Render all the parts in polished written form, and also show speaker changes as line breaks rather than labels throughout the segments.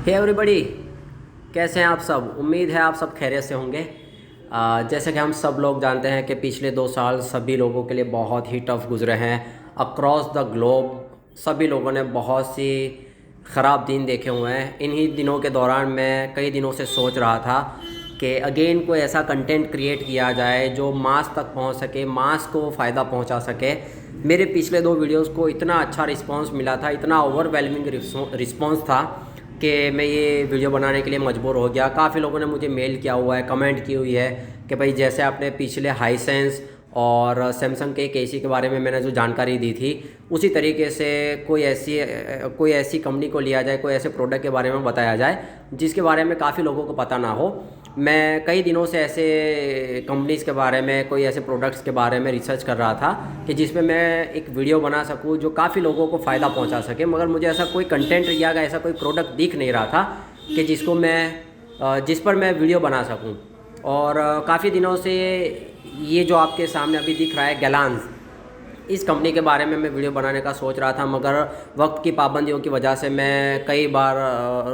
Hey everybody, कैसे हैं आप सब। उम्मीद है आप सब खैरियत से होंगे। जैसे कि हम सब लोग जानते हैं कि पिछले 2 साल सभी लोगों के लिए बहुत ही टफ गुजरे हैं। अक्रॉस द ग्लोब सभी लोगों ने बहुत सी ख़राब दिन देखे हुए हैं। इन्हीं दिनों के दौरान मैं कई दिनों से सोच रहा था कि अगेन कोई ऐसा कंटेंट क्रिएट किया जाए जो मास तक पहुंच सके, मास को फ़ायदा पहुंचा सके। मेरे पिछले 2 वीडियोस को इतना अच्छा रिस्पांस मिला था, इतना ओवरवेलमिंग रिस्पांस था कि मैं ये वीडियो बनाने के लिए मजबूर हो गया। काफ़ी लोगों ने मुझे मेल किया हुआ है, कमेंट की हुई है कि भाई जैसे आपने पिछले हाइसेंस और सैमसंग के एक एसी के बारे में मैंने जो जानकारी दी थी, उसी तरीके से कोई ऐसी कंपनी को लिया जाए, कोई ऐसे प्रोडक्ट के बारे में बताया जाए जिसके बारे में काफ़ी लोगों को पता ना हो। मैं कई दिनों से ऐसे कंपनीज़ के बारे में, कोई ऐसे प्रोडक्ट्स के बारे में रिसर्च कर रहा था कि जिसमें मैं एक वीडियो बना सकूं जो काफ़ी लोगों को फ़ायदा पहुंचा सके, मगर मुझे ऐसा कोई कंटेंट या ऐसा कोई प्रोडक्ट दिख नहीं रहा था कि जिस पर मैं वीडियो बना सकूं। और काफ़ी दिनों से ये जो आपके सामने अभी दिख रहा है गैलांस, इस कंपनी के बारे में मैं वीडियो बनाने का सोच रहा था, मगर वक्त की पाबंदियों की वजह से मैं कई बार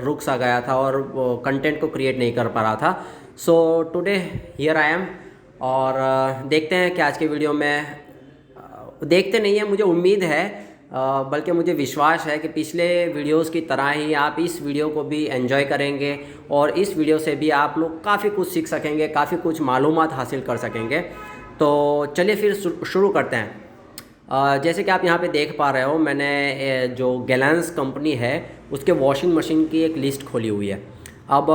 रुक सा गया था और कंटेंट को क्रिएट नहीं कर पा रहा था। So today here I am. और देखते हैं कि आज के वीडियो में देखते नहीं है, मुझे उम्मीद है, बल्कि मुझे विश्वास है कि पिछले वीडियोस की तरह ही आप इस वीडियो को भी एंजॉय करेंगे और इस वीडियो से भी आप लोग काफ़ी कुछ सीख सकेंगे, काफ़ी कुछ मालूमात हासिल कर सकेंगे। तो चलिए फिर शुरू करते हैं। जैसे कि आप यहाँ पे देख पा रहे हो, मैंने जो गैलेंस कंपनी है उसके वॉशिंग मशीन की एक लिस्ट खोली हुई है। अब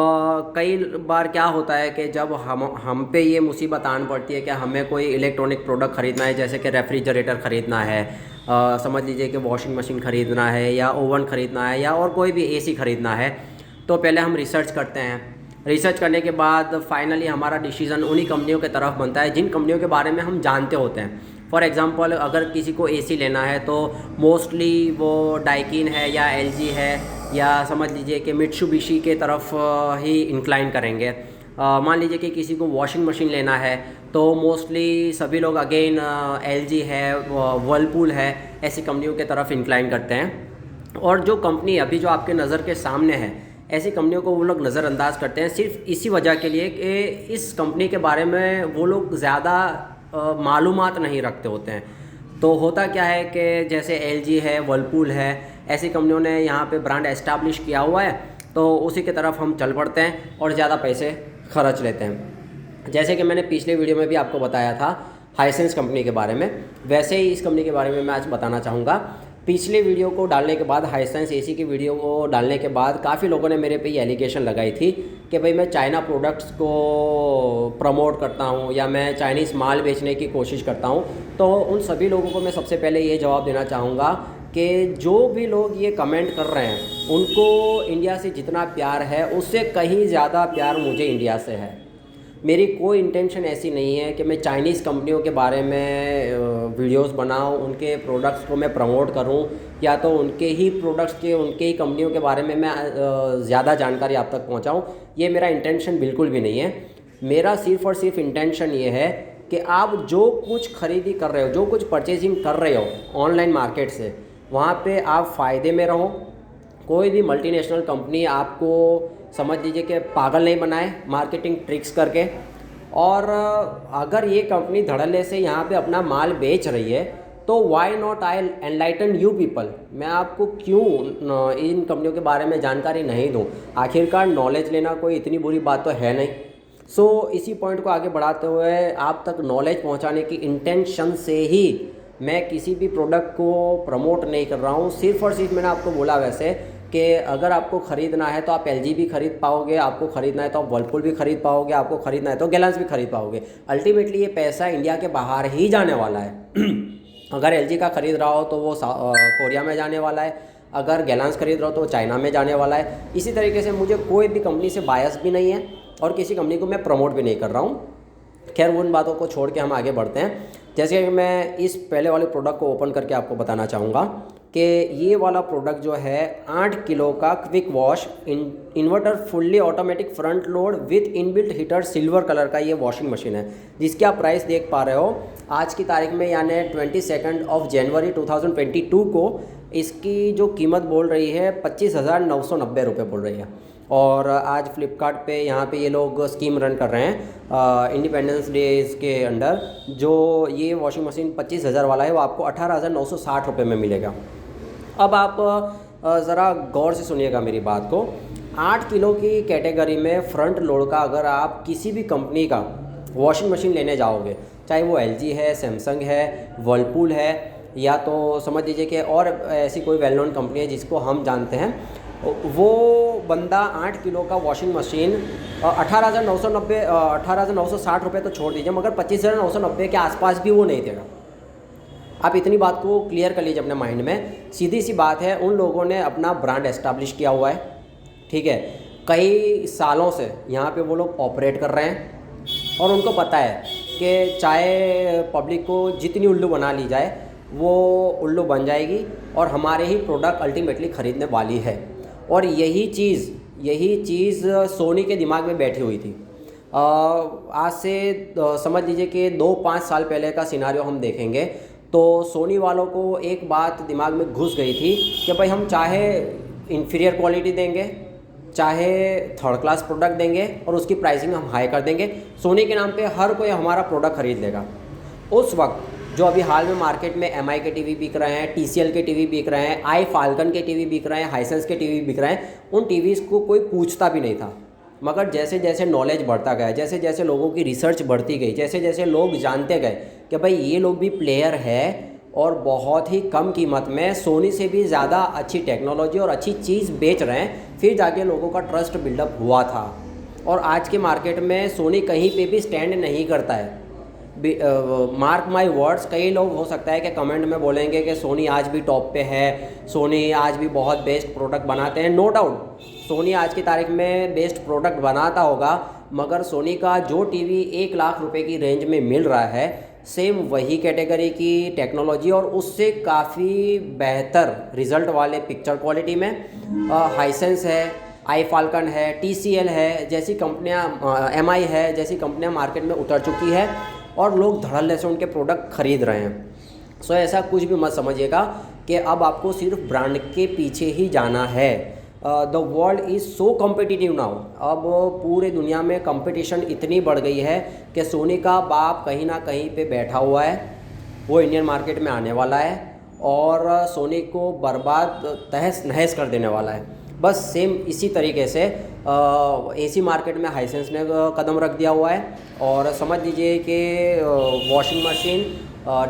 कई बार क्या होता है कि जब हम पे ये मुसीबत आन पड़ती है कि हमें कोई इलेक्ट्रॉनिक प्रोडक्ट ख़रीदना है, जैसे कि रेफ्रिजरेटर ख़रीदना है, समझ लीजिए कि वॉशिंग मशीन ख़रीदना है या ओवन ख़रीदना है या और कोई भी एसी ख़रीदना है, तो पहले हम रिसर्च करते हैं। रिसर्च करने के बाद फाइनली हमारा डिसीज़न उन्हीं कंपनियों की तरफ बनता है जिन कंपनियों के बारे में हम जानते होते हैं। फॉर एग्ज़ाम्पल, अगर किसी को एसी लेना है तो मोस्टली वो डाइकिन है या एलजी है या समझ लीजिए कि मित्सुबिशी के तरफ ही इंक्लाइन करेंगे। मान लीजिए कि किसी को वॉशिंग मशीन लेना है तो मोस्टली सभी लोग अगेन एलजी है, वर्लपूल है, ऐसी कंपनियों के तरफ इंक्लाइन करते हैं। और जो कंपनी अभी जो आपके नज़र के सामने है, ऐसी कंपनियों को वो लोग नज़रअंदाज करते हैं सिर्फ इसी वजह के लिए कि इस कंपनी के बारे में वो लोग ज़्यादा मालूमात नहीं रखते होते हैं। तो होता क्या है कि जैसे एलजी है, वर्लपूल है, ऐसी कंपनियों ने यहाँ पे ब्रांड एस्टैब्लिश किया हुआ है, तो उसी की तरफ हम चल पड़ते हैं और ज़्यादा पैसे खर्च लेते हैं। जैसे कि मैंने पिछले वीडियो में भी आपको बताया था हाइसेंस कंपनी के बारे में, वैसे ही इस कंपनी के बारे में मैं आज बताना चाहूँगा। पिछले वीडियो को डालने के बाद, हाइसेंस एसी की वीडियो को डालने के बाद, काफ़ी लोगों ने मेरे पे ये एलिगेशन लगाई थी कि भाई मैं चाइना प्रोडक्ट्स को प्रमोट करता हूँ या मैं चाइनीज़ माल बेचने की कोशिश करता हूँ। तो उन सभी लोगों को मैं सबसे पहले ये जवाब देना चाहूँगा कि जो भी लोग ये कमेंट कर रहे हैं उनको इंडिया से जितना प्यार है उससे कहीं ज़्यादा प्यार मुझे इंडिया से है। मेरी कोई इंटेंशन ऐसी नहीं है कि मैं चाइनीज़ कंपनियों के बारे में वीडियोस बनाऊं, उनके प्रोडक्ट्स को मैं प्रमोट करूं या तो उनके ही प्रोडक्ट्स के, उनके ही कंपनियों के बारे में मैं ज़्यादा जानकारी आप तक पहुंचाऊं। ये मेरा इंटेंशन बिल्कुल भी नहीं है। मेरा सिर्फ़ और सिर्फ इंटेंशन ये है कि आप जो कुछ खरीदी कर रहे हो, जो कुछ परचेजिंग कर रहे हो ऑनलाइन मार्केट से, वहाँ पर आप फ़ायदे में रहो। कोई भी मल्टीनेशनल कंपनी आपको समझ लीजिए कि पागल नहीं बनाए मार्केटिंग ट्रिक्स करके। और अगर ये कंपनी धड़ल्ले से यहाँ पे अपना माल बेच रही है तो why not I enlighten you people. मैं आपको क्यों इन कंपनियों के बारे में जानकारी नहीं दूँ। आखिरकार नॉलेज लेना कोई इतनी बुरी बात तो है नहीं। सो इसी पॉइंट को आगे बढ़ाते हुए आप तक नॉलेज पहुँचाने की इंटेंशन से ही मैं किसी भी प्रोडक्ट को प्रमोट नहीं कर रहा हूँ। सिर्फ़ और सिर्फ मैंने आपको बोला वैसे कि अगर आपको ख़रीदना है तो आप एलजी भी ख़रीद पाओगे, आपको ख़रीदना है तो आप वर्लपूल भी ख़रीद पाओगे, आपको ख़रीदना है तो गैलेंस भी ख़रीद पाओगे। अल्टीमेटली ये पैसा इंडिया के बाहर ही जाने वाला है। अगर एलजी का ख़रीद रहा हो तो वो कोरिया में जाने वाला है, अगर गैलेंस ख़रीद रहा हो तो चाइना में जाने वाला है। इसी तरीके से मुझे कोई भी कंपनी से बायस भी नहीं है और किसी कंपनी को मैं प्रमोट भी नहीं कर रहा हूँ। खैर, उन बातों को छोड़ के हम आगे बढ़ते हैं। जैसे कि मैं इस पहले वाले प्रोडक्ट को ओपन करके आपको बताना चाहूँगा कि ये वाला प्रोडक्ट जो है 8 किलो का quick wash inverter fully automatic front load with inbuilt heater silver colour का ये वॉशिंग मशीन है, जिसकी आप प्राइस देख पा रहे हो। आज की तारीख में यानी 22 जनवरी 2022 को इसकी जो कीमत बोल रही है 25,990 रुपये बोल रही है। और आज फ्लिपकार्ट पे यहाँ पे ये लोग स्कीम रन कर रहे हैं इंडिपेंडेंस डेज के अंडर। जो ये वॉशिंग मशीन 25,000 वाला है वो आपको 18,960 रुपये में मिलेगा। अब आप ज़रा गौर से सुनिएगा मेरी बात को। 8 किलो की कैटेगरी में फ्रंट लोड का अगर आप किसी भी कंपनी का वॉशिंग मशीन लेने जाओगे, चाहे वो LG है, सैमसंग है, वर्लपूल है, या तो समझ लीजिए कि और ऐसी कोई वेल नोन कंपनी है जिसको हम जानते हैं, वो बंदा 8 किलो का वॉशिंग मशीन 18,960 रुपये तो छोड़ दीजिए, मगर 25,990 के आसपास भी वो नहीं देगा। आप इतनी बात को क्लियर कर लीजिए अपने माइंड में। सीधी सी बात है, उन लोगों ने अपना ब्रांड एस्टैब्लिश किया हुआ है, ठीक है, कई सालों से यहाँ पे वो लोग ऑपरेट कर रहे हैं, और उनको पता है कि चाहे पब्लिक को जितनी उल्लू बना ली जाए वो उल्लू बन जाएगी और हमारे ही प्रोडक्ट अल्टीमेटली ख़रीदने वाली है। और यही चीज़ सोनी के दिमाग में बैठी हुई थी। आज से समझ लीजिए कि 2-5 साल पहले का सिनारियो हम देखेंगे तो सोनी वालों को एक बात दिमाग में घुस गई थी कि भाई हम चाहे इन्फीरियर क्वालिटी देंगे, चाहे थर्ड क्लास प्रोडक्ट देंगे, और उसकी प्राइसिंग हम हाई कर देंगे, सोनी के नाम पे हर कोई हमारा प्रोडक्ट ख़रीद लेगा। उस वक्त जो अभी हाल में मार्केट में MI के टीवी बिक रहे हैं, TCL के टीवी बिक रहे हैं, आई फाल्कन के टीवी बिक रहे हैं, हाइसेंस के टीवी बिक रहे हैं, उन टीवीज़ को कोई पूछता भी नहीं था। मगर जैसे जैसे नॉलेज बढ़ता गया, जैसे जैसे लोगों की रिसर्च बढ़ती गई, जैसे जैसे लोग जानते गए कि भाई ये लोग भी प्लेयर है और बहुत ही कम कीमत में सोनी से भी ज़्यादा अच्छी टेक्नोलॉजी और अच्छी चीज़ बेच रहे हैं, फिर जाके लोगों का ट्रस्ट बिल्डअप हुआ था। और आज के मार्केट में सोनी कहीं पे भी स्टैंड नहीं करता है। मार्क माई वर्ड्स, कई लोग हो सकता है कि कमेंट में बोलेंगे कि सोनी आज भी टॉप पे है, सोनी आज भी बहुत बेस्ट प्रोडक्ट बनाते हैं। नो डाउट सोनी आज की तारीख में बेस्ट प्रोडक्ट बनाता होगा, मगर सोनी का जो टीवी 1 लाख रुपए की रेंज में मिल रहा है, सेम वही कैटेगरी की टेक्नोलॉजी और उससे काफ़ी बेहतर रिज़ल्ट वाले पिक्चर क्वालिटी में हाइसेंस है, आई फाल्कन है, TCL है जैसी कंपनियां, MI है जैसी कंपनियां मार्केट में उतर चुकी है और लोग धड़ल्ले से उनके प्रोडक्ट ख़रीद रहे हैं। सो ऐसा कुछ भी मत समझिएगा कि अब आपको सिर्फ ब्रांड के पीछे ही जाना है। The world is so competitive now. अब पूरे दुनिया में कंपटीशन इतनी बढ़ गई है कि सोनी का बाप कहीं ना कहीं पे बैठा हुआ है, वो इंडियन मार्केट में आने वाला है और सोनी को बर्बाद तहस नहस कर देने वाला है। बस सेम इसी तरीके से AC मार्केट में हाइसेंस ने कदम रख दिया हुआ है, और समझ लीजिए कि वॉशिंग मशीन,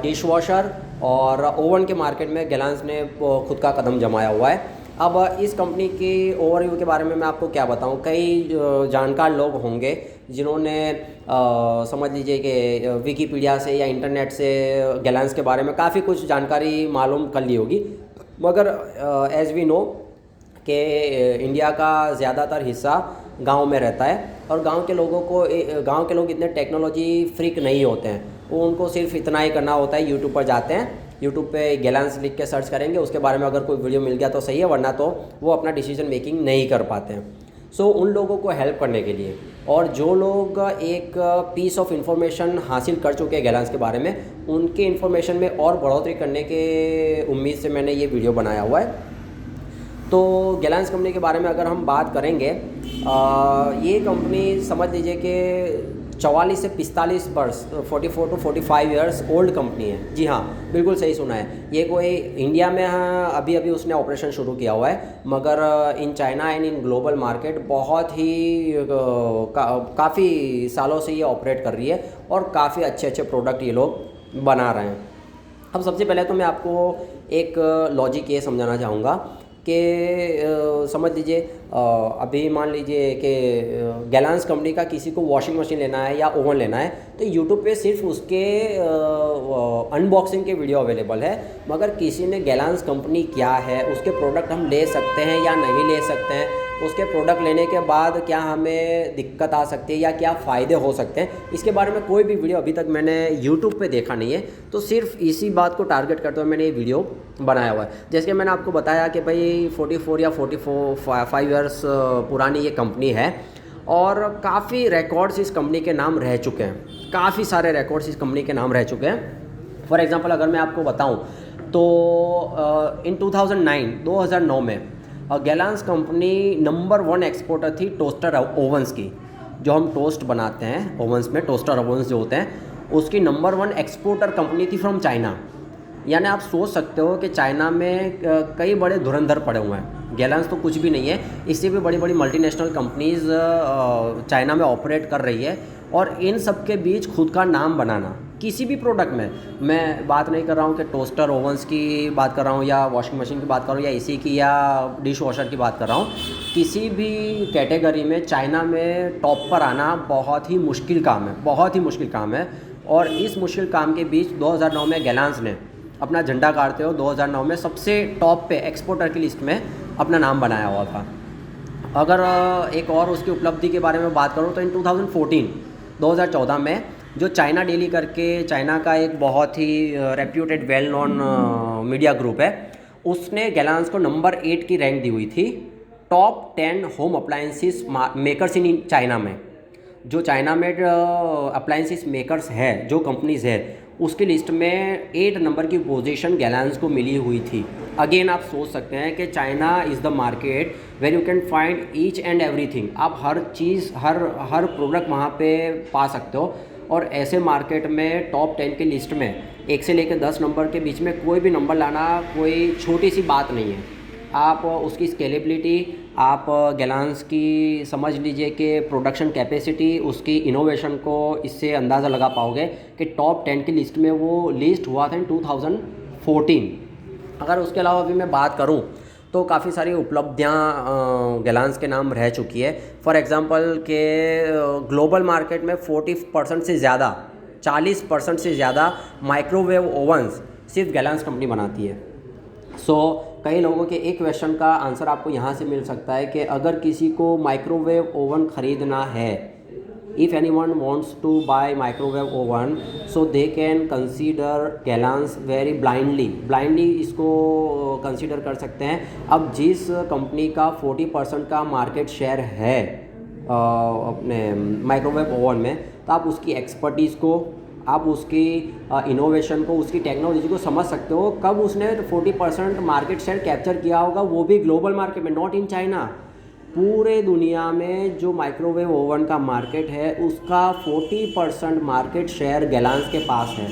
डिश वॉशर और ओवन के मार्केट में गैलेंस ने खुद का कदम जमाया हुआ है। अब इस कंपनी की ओवरव्यू के बारे में मैं आपको क्या बताऊं। कई जानकार लोग होंगे जिन्होंने समझ लीजिए कि विकीपीडिया से या इंटरनेट से गैलेंस के बारे में काफ़ी कुछ जानकारी मालूम कर ली होगी, मगर एज़ वी नो कि इंडिया का ज़्यादातर हिस्सा गांव में रहता है और गांव के लोग इतने टेक्नोलॉजी फ्रीक नहीं होते हैं। वो उनको सिर्फ इतना ही करना होता है, यूट्यूब पर जाते हैं, यूट्यूब पे गैलेंस लिख के सर्च करेंगे, उसके बारे में अगर कोई वीडियो मिल गया तो सही है, वरना तो वो अपना डिसीजन मेकिंग नहीं कर पाते हैं। सो उन लोगों को हेल्प करने के लिए, और जो लोग एक पीस ऑफ इन्फॉर्मेशन हासिल कर चुके हैं गैलेंस के बारे में, उनके इन्फॉर्मेशन में और बढ़ोतरी करने के उम्मीद से मैंने ये वीडियो बनाया हुआ है। तो गैलेंस कंपनी के बारे में अगर हम बात करेंगे, ये कंपनी समझ लीजिए कि 44 से 45 वर्ष 44 to 45 ईयर्स ओल्ड कंपनी है। जी हाँ, बिल्कुल सही सुना है। ये कोई इंडिया में अभी अभी उसने ऑपरेशन शुरू किया हुआ है, मगर in China and in global market बहुत ही काफ़ी सालों से ये ऑपरेट कर रही है और काफ़ी अच्छे अच्छे प्रोडक्ट ये लोग बना रहे हैं। अब सबसे पहले तो मैं आपको एक लॉजिक ये समझाना चाहूँगा कि समझ लीजिए अभी मान लीजिए कि गैलेंस कंपनी का किसी को वॉशिंग मशीन लेना है या ओवन लेना है, तो यूट्यूब पे सिर्फ उसके अनबॉक्सिंग के वीडियो अवेलेबल है, मगर किसी ने गैलेंस कंपनी क्या है, उसके प्रोडक्ट हम ले सकते हैं या नहीं ले सकते हैं, उसके प्रोडक्ट लेने के बाद क्या हमें दिक्कत आ सकती है या क्या फ़ायदे हो सकते हैं, इसके बारे में कोई भी वीडियो अभी तक मैंने यूट्यूब पे देखा नहीं है। तो सिर्फ इसी बात को टारगेट करते हुए मैंने ये वीडियो बनाया हुआ है। जैसे कि मैंने आपको बताया कि भाई 44 या 45 ईयर्स पुरानी ये कंपनी है और काफ़ी रिकॉर्ड्स इस कंपनी के नाम रह चुके हैं, काफ़ी सारे रिकॉर्ड्स इस कंपनी के नाम रह चुके हैं। फॉर एग्ज़ाम्पल अगर मैं आपको बताऊं तो इन 2009 में गैलांस कंपनी नंबर 1 एक्सपोर्टर थी टोस्टर ओवंस की। जो हम टोस्ट बनाते हैं ओवंस में, टोस्टर ओवंस जो होते हैं, उसकी नंबर 1 एक्सपोर्टर कंपनी थी फ्रॉम चाइना। यानी आप सोच सकते हो कि चाइना में कई बड़े धुरंधर पड़े हुए हैं। गैलांस तो कुछ भी नहीं है, इससे भी बड़ी बड़ी मल्टीनेशनल कंपनीज़ चाइना में ऑपरेट कर रही है। और इन सब के बीच खुद का नाम बनाना किसी भी प्रोडक्ट में, मैं बात नहीं कर रहा हूँ कि टोस्टर ओवंस की बात कर रहा हूँ या वॉशिंग मशीन की बात कर रहा हूँ या एसी की या डिश वॉशर की बात कर रहा हूँ, किसी भी कैटेगरी में चाइना में टॉप पर आना बहुत ही मुश्किल काम है, बहुत ही मुश्किल काम है। और इस मुश्किल काम के बीच 2009 में गैलांस ने अपना झंडा गाड़ते हो 2009 में सबसे टॉप पे एक्सपोर्टर की लिस्ट में अपना नाम बनाया हुआ था। अगर एक और उसकी उपलब्धि के बारे में बात करूँ तो इन 2014 में जो चाइना डेली करके चाइना का एक बहुत ही reputed well known media group है, उसने गैलांस को नंबर 8 की रैंक दी हुई थी top 10 home appliances makers in China में। जो चाइना में अप्लायंसेस मेकर्स है, जो कंपनीज़ है, उसकी लिस्ट में 8 नंबर की पोजीशन गैलांस को मिली हुई थी। अगेन आप सोच सकते हैं कि China is the market where you can find each and everything. आप हर चीज़ हर प्रोडक्ट वहाँ पे पा सकते हो। और ऐसे मार्केट में टॉप 10 की लिस्ट में 1 से लेकर 10 नंबर के बीच में कोई भी नंबर लाना कोई छोटी सी बात नहीं है। आप उसकी स्केलेबिलिटी, आप गैलांस की समझ लीजिए कि प्रोडक्शन कैपेसिटी, उसकी इनोवेशन को इससे अंदाज़ा लगा पाओगे कि टॉप 10 की लिस्ट में वो लिस्ट हुआ था इन 2014। अगर उसके अलावा अभी मैं बात करूं तो काफ़ी सारी उपलब्धियां गैलांस के नाम रह चुकी है। फॉर एग्ज़ाम्पल के ग्लोबल मार्केट में 40% से ज़्यादा, 40% से ज़्यादा माइक्रोवेव ओवन्स सिर्फ गैलांस कंपनी बनाती है। कई लोगों के एक क्वेश्चन का आंसर आपको यहाँ से मिल सकता है कि अगर किसी को माइक्रोवेव ओवन ख़रीदना है, if anyone wants to buy microwave oven, so they can consider Galanz very blindly इसको कंसीडर कर सकते हैं। अब जिस कंपनी का 40% का मार्केट शेयर है अपने माइक्रोवेव ओवन में, तो आप उसकी एक्सपर्टीज़ को, आप उसकी इनोवेशन को, उसकी टेक्नोलॉजी को समझ सकते हो। कब उसने 40% मार्केट शेयर कैप्चर किया होगा, वो भी ग्लोबल मार्केट में, नॉट इन चाइना। पूरे दुनिया में जो माइक्रोवेव ओवन का मार्केट है उसका 40% मार्केट शेयर गैलांस के पास है।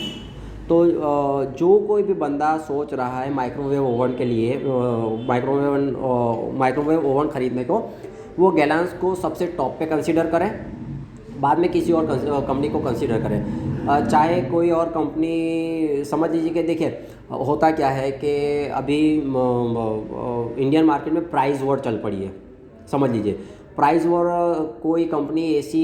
तो जो कोई भी बंदा सोच रहा है माइक्रोवेव ओवन के लिए, माइक्रोवेव ओवन ख़रीदने को, वो गैलांस को सबसे टॉप पे कंसीडर करें, बाद में किसी और कंपनी को कंसीडर करें। चाहे कोई और कंपनी, समझ लीजिए कि देखिए होता क्या है कि अभी इंडियन मार्केट में प्राइस वॉर चल पड़ी है। समझ लीजिए प्राइस वॉर, कोई कंपनी एसी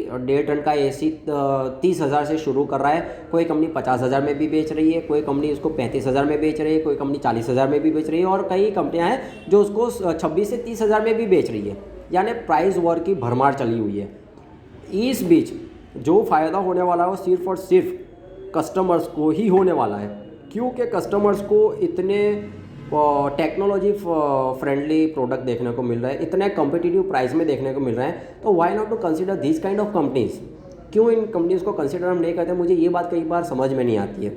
1.5 टन का एसी 30,000 से शुरू कर रहा है, कोई कंपनी 50,000 में भी बेच रही है, कोई कंपनी उसको 35,000 में बेच रही है, कोई कंपनी 40,000 में भी बेच रही है, और कई कंपनियां हैं जो उसको 26 से 30,000 में भी बेच रही है। यानी प्राइस वॉर की भरमार चली हुई है। इस बीच जो फ़ायदा होने वाला है वो सिर्फ और सिर्फ कस्टमर्स को ही होने वाला है, क्योंकि कस्टमर्स को इतने टेक्नोलॉजी फ्रेंडली प्रोडक्ट देखने को मिल रहा है, इतने कॉम्पिटिटिव प्राइस में देखने को मिल रहे हैं। तो why not to consider this kind of companies. क्यों इन कंपनीज़ को कंसीडर हम नहीं करते, मुझे ये बात कई बार समझ में नहीं आती है।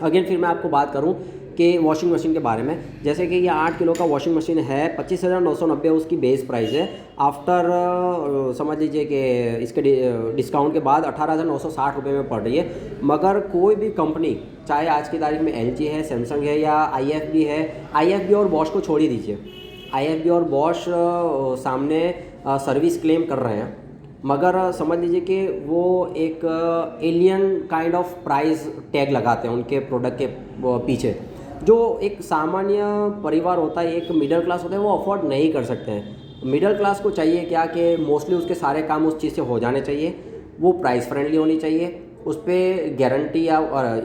अगेन फिर मैं आपको बात करूं कि वॉशिंग मशीन के बारे में, जैसे कि ये 8 किलो का वॉशिंग मशीन है, 25,990 उसकी बेस प्राइस है। आफ्टर समझ लीजिए कि इसके डिस्काउंट के बाद 18,960 रुपये में पड़ रही है। मगर कोई भी कंपनी, चाहे आज की तारीख में LG है, सैमसंग है या IFB है, IFB और बॉश को छोड़ ही दीजिए, IFB और बॉश सामने सर्विस क्लेम कर रहे हैं, मगर समझ लीजिए कि वो एक alien kind of price tag लगाते हैं उनके प्रोडक्ट के पीछे। जो एक सामान्य परिवार होता है, एक मिडिल क्लास होता है, वो अफोर्ड नहीं कर सकते हैं। मिडिल क्लास को चाहिए क्या कि मोस्टली उसके सारे काम उस चीज़ से हो जाने चाहिए, वो प्राइस फ्रेंडली होनी चाहिए, उस पर गारंटी या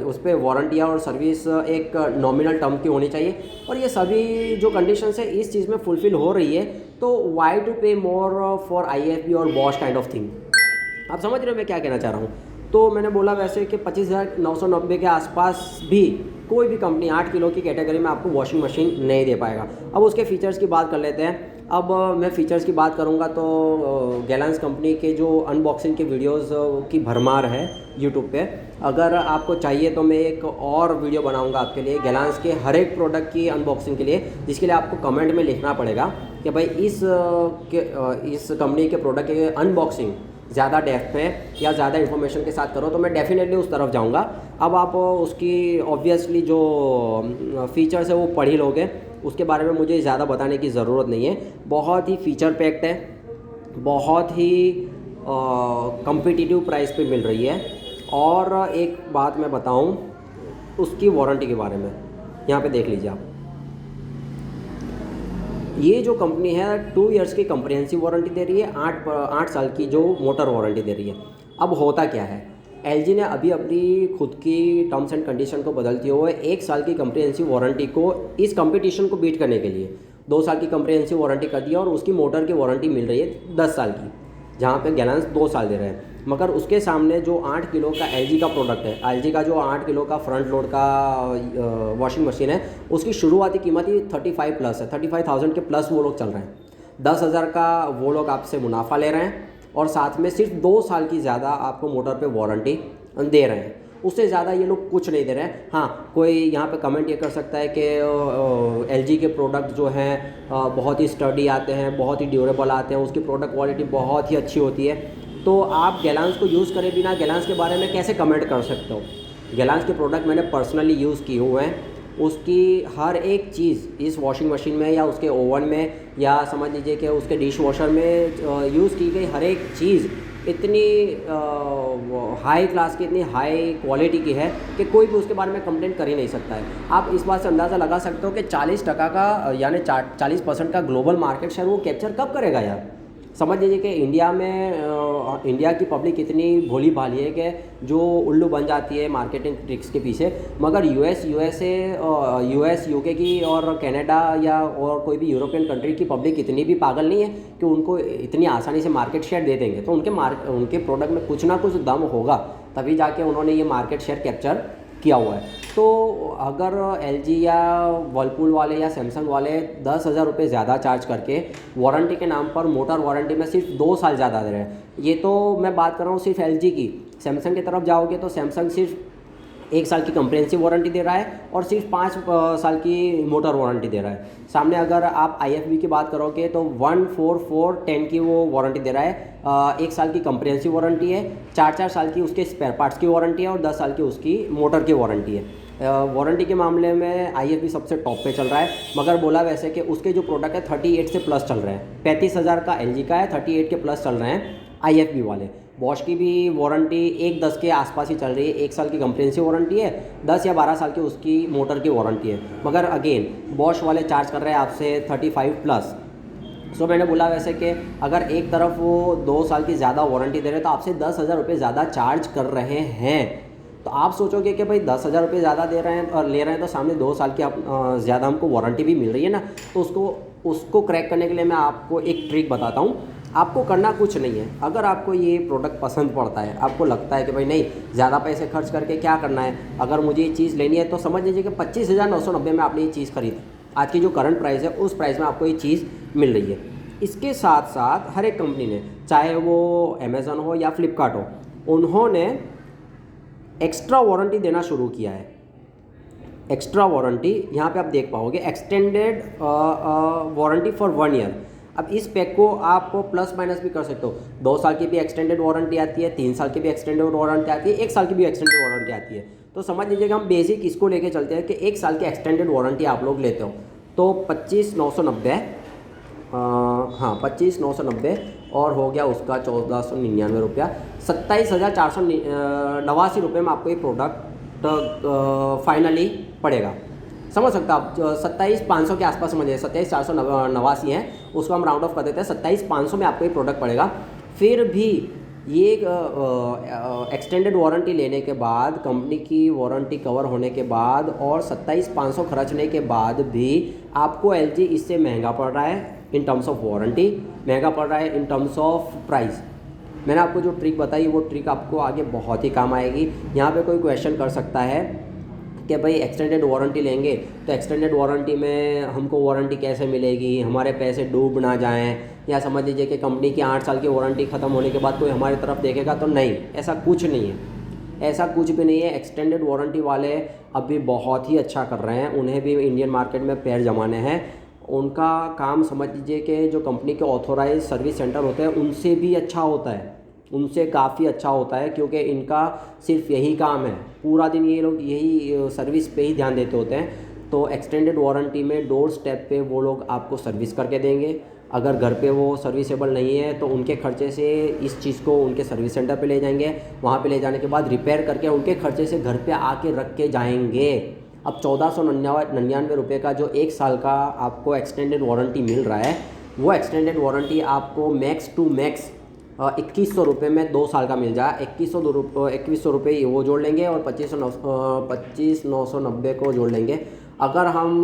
उस पर वारंटी और सर्विस एक नॉमिनल टर्म की होनी चाहिए। और ये सभी जो कंडीशंस है इस चीज़ में फुलफ़िल हो रही है, तो वाई टू पे मोर फॉर IFB और बॉश काइंड ऑफ थिंग। आप समझ रहे हो मैं क्या कहना चाह रहा हूँ। तो मैंने बोला वैसे कि 25,990 के आसपास भी कोई भी कंपनी 8 किलो की कैटेगरी में आपको वॉशिंग मशीन नहीं दे पाएगा। अब उसके फीचर्स की बात कर लेते हैं। अब मैं फ़ीचर्स की बात करूँगा तो गैलेंस कंपनी के जो अनबॉक्सिंग के वीडियोस की भरमार है यूट्यूब पे। अगर आपको चाहिए तो मैं एक और वीडियो बनाऊँगा आपके लिए गैलेंस के हर एक प्रोडक्ट की अनबॉक्सिंग के लिए, जिसके लिए आपको कमेंट में लिखना पड़ेगा कि भाई इस कंपनी के प्रोडक्ट की अनबॉक्सिंग ज़्यादा डेप्थ में या ज़्यादा इन्फॉर्मेशन के साथ करो, तो मैं डेफिनेटली उस तरफ जाऊँगा। अब आप उसकी ऑब्वियसली जो फ़ीचर्स है वो पढ़ ही लोगे, उसके बारे में मुझे ज़्यादा बताने की ज़रूरत नहीं है। बहुत ही फ़ीचर पैक्ड है, बहुत ही कम्पिटिटिव प्राइस पे मिल रही है। और एक बात मैं बताऊं उसकी वारंटी के बारे में, यहाँ पे देख लीजिए आप। ये जो कंपनी है 2 इयर्स की कम्प्रिहेंसिव वारंटी दे रही है, 8 साल की जो मोटर वारंटी दे रही है। अब होता क्या है, एलजी ने अभी अपनी खुद की टर्म्स एंड कंडीशन को बदलते हुए 1 साल की कम्प्रिहेंसिव वारंटी को इस कंपटीशन को बीट करने के लिए 2 साल की कम्प्रिहेंसिव वारंटी कर दिया, और उसकी मोटर की वारंटी मिल रही है 10 साल की, जहाँ पे गैलेंस 2 साल दे रहे हैं। मगर उसके सामने जो 8 किलो का एलजी का प्रोडक्ट है, एलजी का जो 8 किलो का फ्रंट लोड का वॉशिंग मशीन है, उसकी शुरुआती कीमत ही 35 प्लस है, 35,000 के प्लस वो लोग चल रहे हैं। 10,000 का वो लोग आपसे मुनाफा ले रहे हैं, और साथ में सिर्फ 2 साल की ज़्यादा आपको मोटर पे वारंटी दे रहे हैं। उससे ज़्यादा ये लोग कुछ नहीं दे रहे हैं। हाँ, कोई यहाँ पे कमेंट ये कर सकता है कि एलजी के प्रोडक्ट जो हैं बहुत ही स्टडी आते हैं, बहुत ही ड्यूरेबल आते हैं, उसकी प्रोडक्ट क्वालिटी बहुत ही अच्छी होती है। तो आप गैलेंस को यूज़ करे बिना गैलेंस के बारे में कैसे कमेंट कर सकते हो? गैलेंस के प्रोडक्ट मैंने पर्सनली यूज़ किए हुए हैं। उसकी हर एक चीज़ इस वॉशिंग मशीन में या उसके ओवन में या समझ लीजिए कि उसके डिश वॉशर में यूज़ की गई हर एक चीज़ इतनी हाई क्लास की, इतनी हाई क्वालिटी की है कि कोई भी उसके बारे में कंप्लेंट कर ही नहीं सकता है। आप इस बात से अंदाज़ा लगा सकते हो कि 40% का यानी 40% का ग्लोबल मार्केट शेयर वो कैप्चर कब करेगा यार? समझ लीजिए कि इंडिया में इंडिया की पब्लिक इतनी भोली भाली है कि जो उल्लू बन जाती है मार्केटिंग ट्रिक्स के पीछे, मगर यूएस यूके की और कनाडा या और कोई भी यूरोपियन कंट्री की पब्लिक इतनी भी पागल नहीं है कि उनको इतनी आसानी से मार्केट शेयर दे देंगे। तो उनके प्रोडक्ट में कुछ ना कुछ दम होगा, तभी जाके उन्होंने ये मार्केट शेयर कैप्चर किया हुआ है। तो अगर एलजी या वर्लपूल वाले या सैमसंग वाले 10,000 रुपये ज़्यादा चार्ज करके वारंटी के नाम पर मोटर वारंटी में सिर्फ 2 साल ज़्यादा दे रहे हैं, ये तो मैं बात कर रहा हूँ सिर्फ एलजी की। सैमसंग की तरफ जाओगे तो सैमसंग सिर्फ 1 साल की कम्प्रिहेंसिव वारंटी दे रहा है और सिर्फ 5 साल की मोटर वारंटी दे रहा है। सामने अगर आप IFB की बात करोगे तो 14410 की वो वारंटी दे रहा है। 1 साल की कम्प्रिहेंसिव वारंटी है, 4 साल की उसके स्पेयर पार्ट्स की वारंटी है और 10 साल की उसकी मोटर की वारंटी है। वारंटी के मामले में IFB सबसे टॉप पे चल रहा है, मगर बोला वैसे कि उसके जो प्रोडक्ट है 38 से प्लस चल रहे हैं। 35,000 का एलजी का है, 38 के प्लस चल रहे हैं IFB वाले। बॉश की भी वारंटी 1-10 के आसपास ही चल रही है। 1 साल की कम्प्रिहेंसिव वारंटी है, 10 या 12 साल की उसकी मोटर की वारंटी है, मगर अगेन बॉश वाले चार्ज कर रहे हैं आपसे 35 प्लस। सो मैंने बोला वैसे कि अगर एक तरफ वो 2 साल की ज़्यादा वारंटी दे रहे हैं तो आपसे 10,000 रुपये ज़्यादा चार्ज कर रहे हैं। तो आप सोचोगे कि भाई 10,000 रुपये ज़्यादा दे रहे हैं और ले रहे हैं तो सामने 2 साल की आप ज़्यादा हमको वारंटी भी मिल रही है ना। तो उसको क्रैक करने के लिए मैं आपको एक ट्रिक बताता हूँ। आपको करना कुछ नहीं है। अगर आपको ये प्रोडक्ट पसंद पड़ता है, आपको लगता है कि भाई नहीं ज़्यादा पैसे खर्च करके क्या करना है, अगर मुझे ये चीज़ लेनी है तो समझ लीजिए कि 25,990 में आपने ये चीज़ खरीदी। आज की जो करंट प्राइस है उस प्राइस में आपको ये चीज़ मिल रही है। इसके साथ साथ हर एक कंपनी ने, चाहे वो अमेज़न हो या फ्लिपकार्ट हो, उन्होंने एक्स्ट्रा वारंटी देना शुरू किया है। एक्स्ट्रा वारंटी यहाँ पे आप देख पाओगे, एक्सटेंडेड वारंटी फॉर 1 ईयर। अब इस पैक को आप प्लस माइनस भी कर सकते हो। 2 साल की भी एक्सटेंडेड वारंटी आती है, 3 साल की भी एक्सटेंडेड वारंटी आती है, 1 साल की भी एक्सटेंडेड वारंटी आती है। तो समझ लीजिएगा हम बेसिक इसको लेके चलते हैं कि 1 साल की एक्सटेंडेड वारंटी आप लोग लेते हो तो 25,990, हाँ 25,990 और हो गया उसका 1,499 रुपया, 27,489 रुपये में आपको ये प्रोडक्ट फाइनली पड़ेगा। समझ सकते हो आप, 27,500 के आसपास समझिए, 27,489 है, उसको हम राउंड ऑफ कर देते हैं, 27,500 में आपको ये प्रोडक्ट पड़ेगा। फिर भी ये एक्सटेंडेड वारंटी लेने के बाद, कंपनी की वारंटी कवर होने के बाद और 27,500 खर्चने के बाद भी आपको एलजी इससे महंगा पड़ रहा है इन टर्म्स ऑफ वारंटी, महंगा पड़ रहा है इन टर्म्स ऑफ प्राइस। मैंने आपको जो ट्रिक बताई वो ट्रिक आपको आगे बहुत ही काम आएगी। यहाँ पे कोई क्वेश्चन कर सकता है कि भाई एक्सटेंडेड वारंटी लेंगे तो एक्सटेंडेड वारंटी में हमको वारंटी कैसे मिलेगी, हमारे पैसे डूब ना जाएं, या समझ लीजिए कि कंपनी की 8 साल की वारंटी ख़त्म होने के बाद कोई हमारी तरफ देखेगा तो नहीं, ऐसा कुछ नहीं है, ऐसा कुछ भी नहीं है। एक्सटेंडेड वारंटी वाले अभी बहुत ही अच्छा कर रहे हैं, उन्हें भी इंडियन मार्केट में पैर जमाने हैं। उनका काम समझ लीजिए कि जो कंपनी के ऑथोराइज सर्विस सेंटर होते हैं उनसे भी अच्छा होता है, उनसे काफ़ी अच्छा होता है, क्योंकि इनका सिर्फ यही काम है, पूरा दिन ये लोग यही सर्विस पे ही ध्यान देते होते हैं। तो एक्सटेंडेड वारंटी में डोर स्टेप पे वो लोग आपको सर्विस करके देंगे। अगर घर पे वो सर्विसेबल नहीं है तो उनके खर्चे से इस चीज़ को उनके सर्विस सेंटर पे ले जाएंगे, वहाँ पे ले जाने के बाद रिपेयर करके उनके खर्चे से घर पे आके रख के जाएंगे। अब 1499 रुपये का जो 1 साल का आपको एक्सटेंडेड वारंटी मिल रहा है, वो एक्सटेंडेड वारंटी आपको मैक्स टू मैक्स 2100 रुपये में 2 साल का मिल जाए। 2100 रुपये वो जोड़ लेंगे और 25,990 को जोड़ लेंगे। अगर हम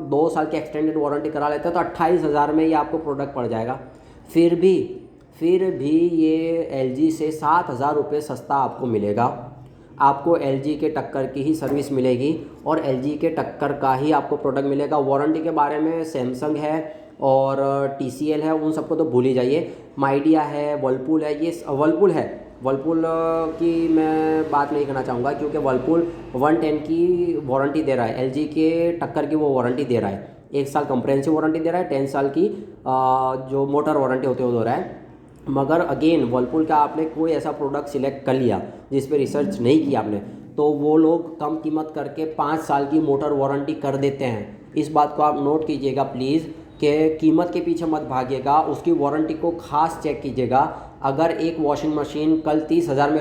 2 साल की एक्सटेंडेड वारंटी करा लेते हैं तो 28,000 में ये आपको प्रोडक्ट पड़ जाएगा। फिर भी ये LG से 7,000 रुपये सस्ता आपको मिलेगा। आपको LG के टक्कर की ही सर्विस मिलेगी और LG के टक्कर का ही आपको प्रोडक्ट मिलेगा। वारंटी के बारे में सैमसंग है और TCL है, उन सबको तो भूल ही जाइए। माइडिया है, वर्लपूल है, ये वर्लपूल है, वर्लपूल की मैं बात नहीं करना चाहूँगा क्योंकि वर्लपूल 110 की वारंटी दे रहा है, LG के टक्कर की वो वारंटी दे रहा है। 1 साल कंप्रेहेंसिव वारंटी दे रहा है, 10 साल की जो मोटर वारंटी होती है वो दे रहा है। मगर अगेन वर्लपूल का आपने कोई ऐसा प्रोडक्ट सिलेक्ट कर लिया जिस पे रिसर्च नहीं किया आपने, तो वो लोग कम कीमत करके 5 साल की मोटर वारंटी कर देते हैं। इस बात को आप नोट कीजिएगा प्लीज़ कि कीमत के पीछे मत भागिएगा, उसकी वारंटी को खास चेक कीजिएगा। अगर एक वॉशिंग मशीन कल 30,000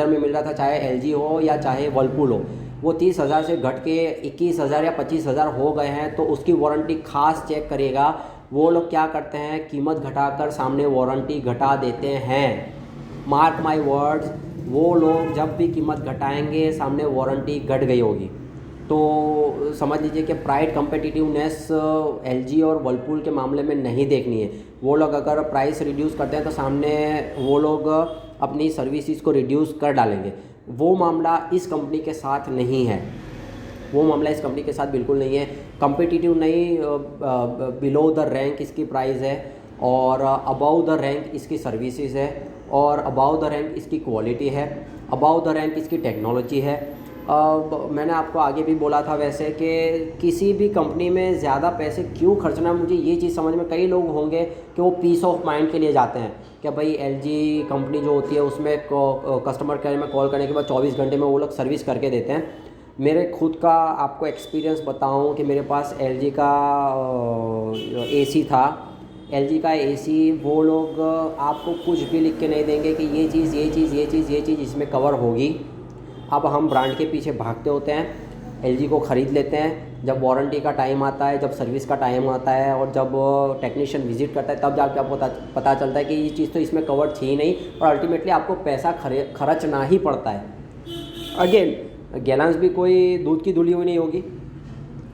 में मिल रहा था, चाहे LG हो या चाहे वर्लपूल हो, वो 30,000 से घट के 21,000 या 25,000 हो गए हैं, तो उसकी वारंटी खास चेक करिएगा। वो लोग क्या करते हैं, कीमत घटाकर सामने वारंटी घटा देते हैं। मार्क माय वर्ड्स, वो लोग जब भी कीमत घटाएंगे सामने वारंटी घट गई होगी। तो समझ लीजिए कि प्राइस कम्पिटिटिवनेस LG और वर्लपूल के मामले में नहीं देखनी है। वो लोग अगर प्राइस रिड्यूस करते हैं तो सामने वो लोग अपनी सर्विसेज को रिड्यूस कर डालेंगे। वो मामला इस कंपनी के साथ नहीं है, वो मामला इस कंपनी के साथ बिल्कुल नहीं है। कम्पिटिटिव नहीं, बिलो द रैंक इसकी प्राइस है और अबव द रैंक इसकी सर्विसेज है और अबव द रैंक इसकी क्वालिटी है, अबव द रैंक इसकी टेक्नोलॉजी है। मैंने आपको आगे भी बोला था वैसे कि किसी भी कंपनी में ज़्यादा पैसे क्यों खर्चना, मुझे ये चीज़ समझ में, कई लोग होंगे कि वो पीस ऑफ माइंड के लिए जाते हैं कि भाई LG कंपनी जो होती है उसमें कस्टमर केयर में कॉल करने के बाद 24 घंटे में वो लोग सर्विस करके देते हैं। मेरे खुद का आपको एक्सपीरियंस बताऊं कि मेरे पास LG का AC था। LG का AC वो लोग आपको कुछ भी लिख के नहीं देंगे कि ये चीज़ इसमें कवर होगी। अब हम ब्रांड के पीछे भागते होते हैं, LG को ख़रीद लेते हैं, जब वारंटी का टाइम आता है, जब सर्विस का टाइम आता है और जब टेक्नीशियन विजिट करता है तब जाके आपको पता चलता है कि ये चीज़ तो इसमें कवर थी ही नहीं और अल्टीमेटली आपको पैसा खर्चना ही पड़ता है। अगेन गैलेंस भी कोई दूध की धुली हुई नहीं होगी,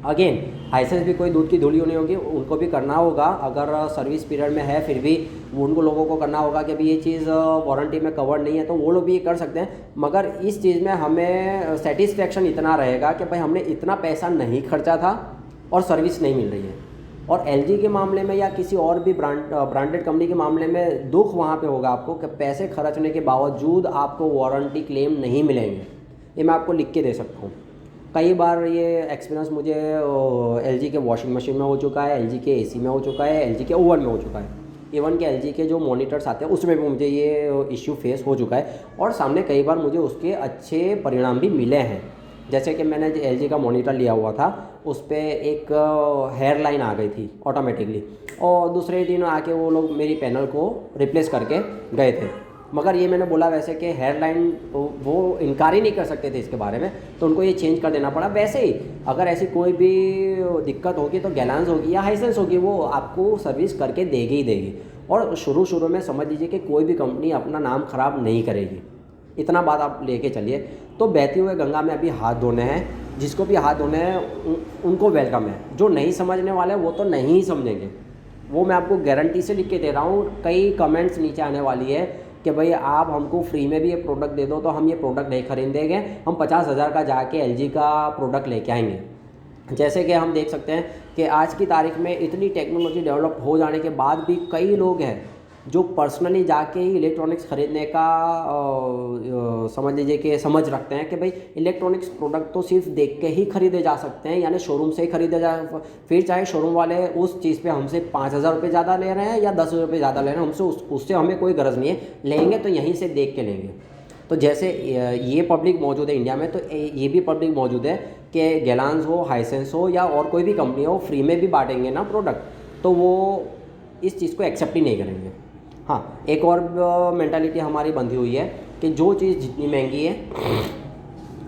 अगेन हाइसेंस भी कोई दूध की धुली नहीं होगी, उनको भी करना होगा। अगर सर्विस पीरियड में है फिर भी उनको लोगों को करना होगा कि अभी ये चीज़ वारंटी में कवर नहीं है, तो वो लोग भी कर सकते हैं। मगर इस चीज़ में हमें सेटिस्फेक्शन इतना रहेगा कि भाई हमने इतना पैसा नहीं खर्चा था और सर्विस नहीं मिल रही है। और LG के मामले में या किसी और भी ब्रांडेड कंपनी के मामले में दुख वहाँ पर होगा आपको कि पैसे खर्चने के बावजूद आपको वारंटी क्लेम नहीं मिलेंगे। ये मैं आपको लिख के दे सकता हूँ। कई बार ये एक्सपीरियंस मुझे LG के वॉशिंग मशीन में हो चुका है, LG के AC में हो चुका है, LG के ओवन में हो चुका है, इवन के LG के जो मॉनिटर्स आते हैं उसमें भी मुझे ये इश्यू फेस हो चुका है और सामने कई बार मुझे उसके अच्छे परिणाम भी मिले हैं। जैसे कि मैंने LG का मॉनिटर लिया हुआ था, उस पर एक हेयर लाइन आ गई थी ऑटोमेटिकली और दूसरे दिन आके वो लोग मेरी पैनल को रिप्लेस करके गए थे। मगर ये मैंने बोला वैसे कि हेयर लाइन वो इनकार ही नहीं कर सकते थे इसके बारे में, तो उनको ये चेंज कर देना पड़ा। वैसे ही अगर ऐसी कोई भी दिक्कत होगी तो गैलेंस होगी या हाइसेंस होगी, वो आपको सर्विस करके देगी ही देगी। और शुरू में समझ लीजिए कि कोई भी कंपनी अपना नाम ख़राब नहीं करेगी, इतना बात आप लेके चलिए। तो बहती हुए गंगा में अभी हाथ धोने हैं, जिसको भी हाथ धोने हैं उनको वेलकम है। जो नहीं समझने वाले वो तो नहीं समझेंगे, वो मैं आपको गारंटी से लिख के दे रहा हूँ। कई कमेंट्स नीचे आने वाली है कि भाई आप हमको फ्री में भी ये प्रोडक्ट दे दो तो हम ये प्रोडक्ट नहीं खरीदेंगे, हम 50,000 का जाके एलजी का प्रोडक्ट लेके आएंगे। जैसे कि हम देख सकते हैं कि आज की तारीख में इतनी टेक्नोलॉजी डेवलप हो जाने के बाद भी कई लोग हैं जो पर्सनली जाके ही इलेक्ट्रॉनिक्स ख़रीदने का समझ लीजिए कि समझ रखते हैं कि भाई इलेक्ट्रॉनिक्स प्रोडक्ट तो सिर्फ देख के ही ख़रीदे जा सकते हैं, यानी शोरूम से ही ख़रीदे जा, फिर चाहे शोरूम वाले उस चीज़ पे हमसे 5,000 रुपये ज़्यादा ले रहे हैं या 10,000 रुपये ज़्यादा ले रहे हैं, हमसे उससे हमें कोई गरज नहीं है, लेंगे तो यहीं से देख के लेंगे। तो जैसे ये पब्लिक मौजूद है इंडिया में, तो ये भी पब्लिक मौजूद है कि गैलांस हो, हाइसेंस हो या और कोई भी कंपनी हो, फ्री में भी बांटेंगे ना प्रोडक्ट, तो वो इस चीज़ को एक्सेप्ट ही नहीं करेंगे। हाँ, एक और मेंटालिटी हमारी बंधी हुई है कि जो चीज़ जितनी महंगी है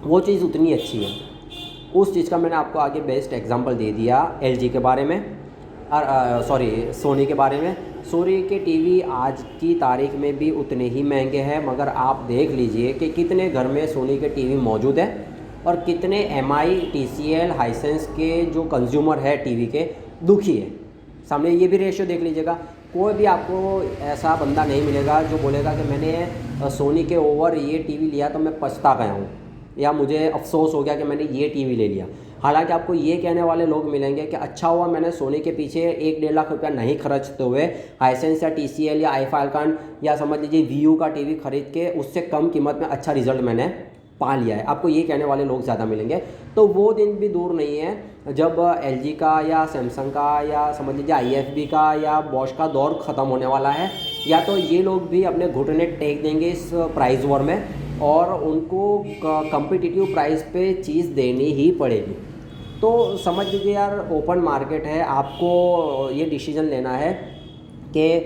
वो चीज़ उतनी अच्छी है। उस चीज़ का मैंने आपको आगे बेस्ट एग्जांपल दे दिया एलजी के बारे में, सोनी के बारे में। सोनी के टीवी आज की तारीख में भी उतने ही महंगे हैं, मगर आप देख लीजिए कि कितने घर में सोनी के टीवी मौजूद है और कितने एमआई, टीसीएल, हाइसेंस के जो कंज्यूमर है टीवी के दुखी है। सामने ये भी रेशियो देख लीजिएगा, कोई भी आपको ऐसा बंदा नहीं मिलेगा जो बोलेगा कि मैंने सोनी के ओवर ये टीवी लिया तो मैं पछता गया हूँ या मुझे अफसोस हो गया कि मैंने ये टीवी ले लिया। हालांकि आपको ये कहने वाले लोग मिलेंगे कि अच्छा हुआ मैंने सोनी के पीछे 1-1.5 लाख रुपया नहीं खर्चते हुए हाइसेंस या टीसीएल या आई फाल्कन या समझ लीजिए वीयू का टीवी खरीद के उससे कम कीमत में अच्छा रिजल्ट मैंने पा लिया है। आपको ये कहने वाले लोग ज़्यादा मिलेंगे। तो वो दिन भी दूर नहीं है जब एलजी का या सैमसंग का या समझ लीजिए आईएफबी का या बॉश का दौर ख़त्म होने वाला है, या तो ये लोग भी अपने घुटने टेक देंगे इस प्राइस वॉर में और उनको कॉम्पिटिटिव प्राइस पे चीज़ देनी ही पड़ेगी। तो समझ लीजिए यार, ओपन मार्केट है, आपको ये डिसीजन लेना है कि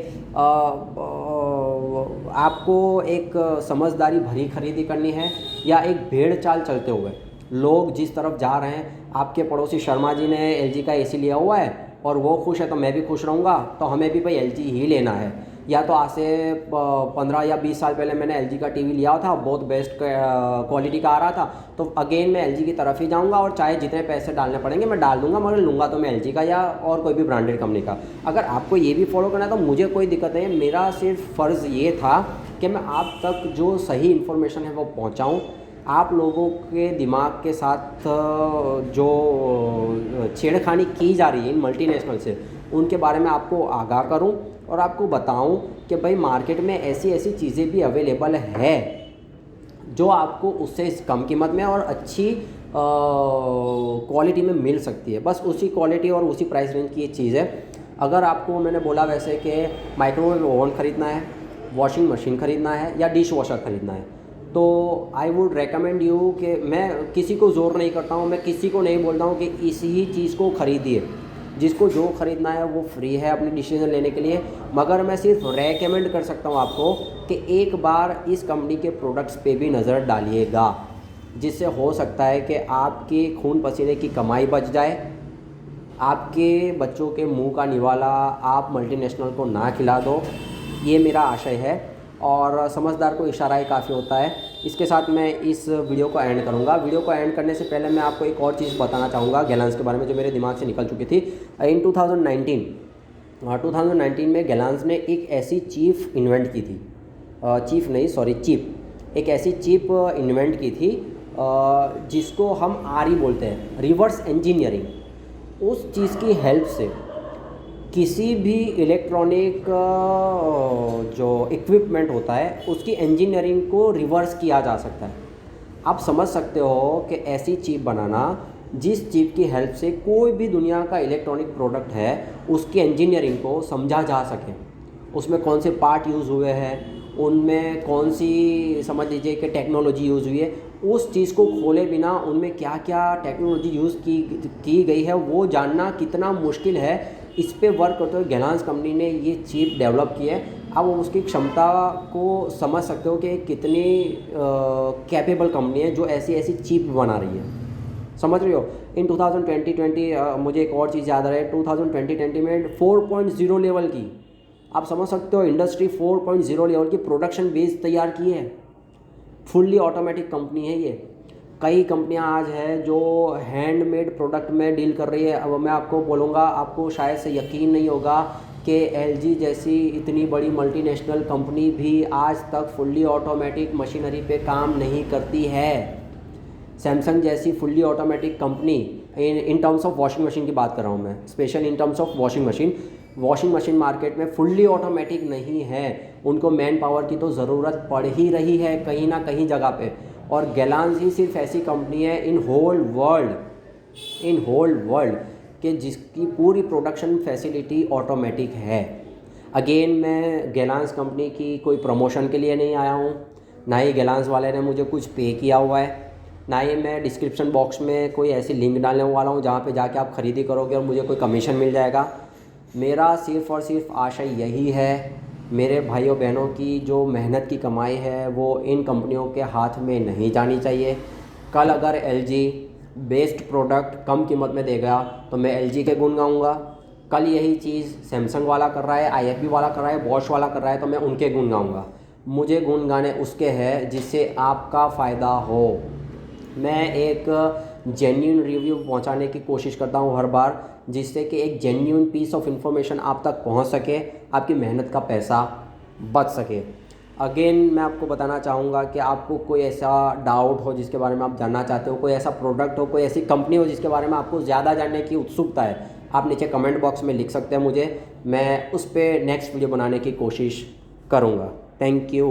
आपको एक समझदारी भरी खरीदी करनी है या एक भेड़ चाल चलते हुए लोग जिस तरफ जा रहे हैं। आपके पड़ोसी शर्मा जी ने एलजी का एसी लिया हुआ है और वो खुश है तो मैं भी खुश रहूँगा, तो हमें भी भाई एलजी ही लेना है। या तो आज से 15 या 20 साल पहले मैंने एलजी का टीवी लिया था, बहुत बेस्ट क्वालिटी का आ रहा था, तो अगेन मैं एलजी की तरफ ही जाऊंगा और चाहे जितने पैसे डालने पड़ेंगे मैं डाल दूंगा, मगर लूँगा तो मैं एलजी का या और कोई भी ब्रांडेड कंपनी का। अगर आपको ये भी फॉलो करना है तो मुझे कोई दिक्कत नहीं है। मेरा सिर्फ फ़र्ज़ ये था कि मैं आप तक जो सही इन्फॉर्मेशन है वो पहुँचाऊँ। आप लोगों के दिमाग के साथ जो छेड़खानी की जा रही है इन मल्टीनेशनल से, उनके बारे में आपको आगाह करूं और आपको बताऊं कि भाई मार्केट में ऐसी ऐसी चीज़ें भी अवेलेबल है जो आपको उससे कम कीमत में और अच्छी क्वालिटी में मिल सकती है। बस उसी क्वालिटी और उसी प्राइस रेंज की ये चीज़ है। अगर आपको मैंने बोला वैसे कि माइक्रोवेव ओवन ख़रीदना है, वॉशिंग मशीन ख़रीदना है या डिश वॉशर ख़रीदना है, तो आई वुड रेकमेंड यू कि मैं किसी को ज़ोर नहीं करता हूँ, मैं किसी को नहीं बोलता हूँ कि इसी ही चीज़ को ख़रीदिए। जिसको जो ख़रीदना है वो फ्री है अपनी डिसीजन लेने के लिए, मगर मैं सिर्फ रेकमेंड कर सकता हूँ आपको कि एक बार इस कंपनी के प्रोडक्ट्स पे भी नज़र डालिएगा, जिससे हो सकता है कि आपकी खून पसीने की कमाई बच जाए, आपके बच्चों के मुंह का निवाला आप मल्टीनेशनल को ना खिला दो। ये मेरा आशय है और समझदार को इशारा ही काफ़ी होता है। इसके साथ मैं इस वीडियो को एंड करूँगा। वीडियो को एंड करने से पहले मैं आपको एक और चीज़ बताना चाहूँगा गैलांस के बारे में, जो मेरे दिमाग से निकल चुकी थी। इन 2019 में गैलांस ने एक ऐसी चिप इन्वेंट की थी, एक ऐसी चिप इन्वेंट की थी जिसको हम आरई बोलते हैं, रिवर्स इंजीनियरिंग। उस चीज़ की हेल्प से किसी भी इलेक्ट्रॉनिक जो इक्विपमेंट होता है उसकी इंजीनियरिंग को रिवर्स किया जा सकता है। आप समझ सकते हो कि ऐसी चिप बनाना जिस चिप की हेल्प से कोई भी दुनिया का इलेक्ट्रॉनिक प्रोडक्ट है उसकी इंजीनियरिंग को समझा जा सके, उसमें कौन से पार्ट यूज़ हुए हैं, उनमें कौन सी समझ लीजिए कि टेक्नोलॉजी यूज़ हुई है, उस चीज़ को खोले बिना उनमें क्या क्या टेक्नोलॉजी यूज़ की गई है वो जानना कितना मुश्किल है। इस पे वर्क करते हुए गैलांस कंपनी ने ये चिप डेवलप की है। अब उसकी क्षमता को समझ सकते हो कि कितनी कैपेबल कंपनी है जो ऐसी ऐसी चिप बना रही है, समझ रही हो। इन 2020 मुझे एक और चीज़ याद आ रही है, 2020 में 4.0 लेवल की, आप समझ सकते हो, इंडस्ट्री 4.0 लेवल की प्रोडक्शन बेस तैयार की है। फुल्ली ऑटोमेटिक कंपनी है ये। कई कंपनियां आज है जो हैंडमेड प्रोडक्ट में डील कर रही है। अब मैं आपको बोलूँगा, आपको शायद से यकीन नहीं होगा कि एलजी जैसी इतनी बड़ी मल्टीनेशनल कंपनी भी आज तक फुल्ली ऑटोमेटिक मशीनरी पे काम नहीं करती है। सैमसंग जैसी fully automatic company, in terms of washing machine की बात कर रहा हूँ मैं, special in terms of washing machine market में फुल्ली ऑटोमेटिक नहीं है। उनको मैन पावर की तो ज़रूरत पड़ ही रही है कहीं ना कहीं जगह पे, और गैलांस ही सिर्फ ऐसी कंपनी है इन होल वर्ल्ड कि जिसकी पूरी प्रोडक्शन फैसिलिटी ऑटोमेटिक है। अगेन मैं गैलांस कंपनी की कोई प्रमोशन के लिए नहीं आया हूँ, ना ही गैलांस वाले ने मुझे कुछ पे किया हुआ है, ना ही मैं डिस्क्रिप्शन बॉक्स में कोई ऐसी लिंक डालने वाला हूँ जहाँ पे जाके आप खरीदी करोगे और मुझे कोई कमीशन मिल जाएगा। मेरा सिर्फ़ और सिर्फ आशय यही है, मेरे भाइयों बहनों की जो मेहनत की कमाई है वो इन कंपनियों के हाथ में नहीं जानी चाहिए। कल अगर एलजी बेस्ट प्रोडक्ट कम कीमत में देगा तो मैं एलजी के गुण गाऊंगा। कल यही चीज़ सैमसंग वाला कर रहा है, आईएफबी वाला कर रहा है, बॉश वाला कर रहा है, तो मैं उनके गुण गाऊंगा। मुझे गुण गाने उसके हैं जिससे आपका फ़ायदा हो। मैं एक जेन्युइन रिव्यू पहुंचाने की कोशिश करता हूं हर बार, जिससे कि एक जेन्युइन पीस ऑफ इन्फॉर्मेशन आप तक पहुंच सके, आपकी मेहनत का पैसा बच सके। अगेन मैं आपको बताना चाहूँगा कि आपको कोई ऐसा डाउट हो जिसके बारे में आप जानना चाहते हो, कोई ऐसा प्रोडक्ट हो, कोई ऐसी कंपनी हो जिसके बारे में आपको ज़्यादा जानने की उत्सुकता है, आप नीचे कमेंट बॉक्स में लिख सकते हैं मुझे, मैं उस पर नेक्स्ट वीडियो बनाने की कोशिश करूँगा। Thank you.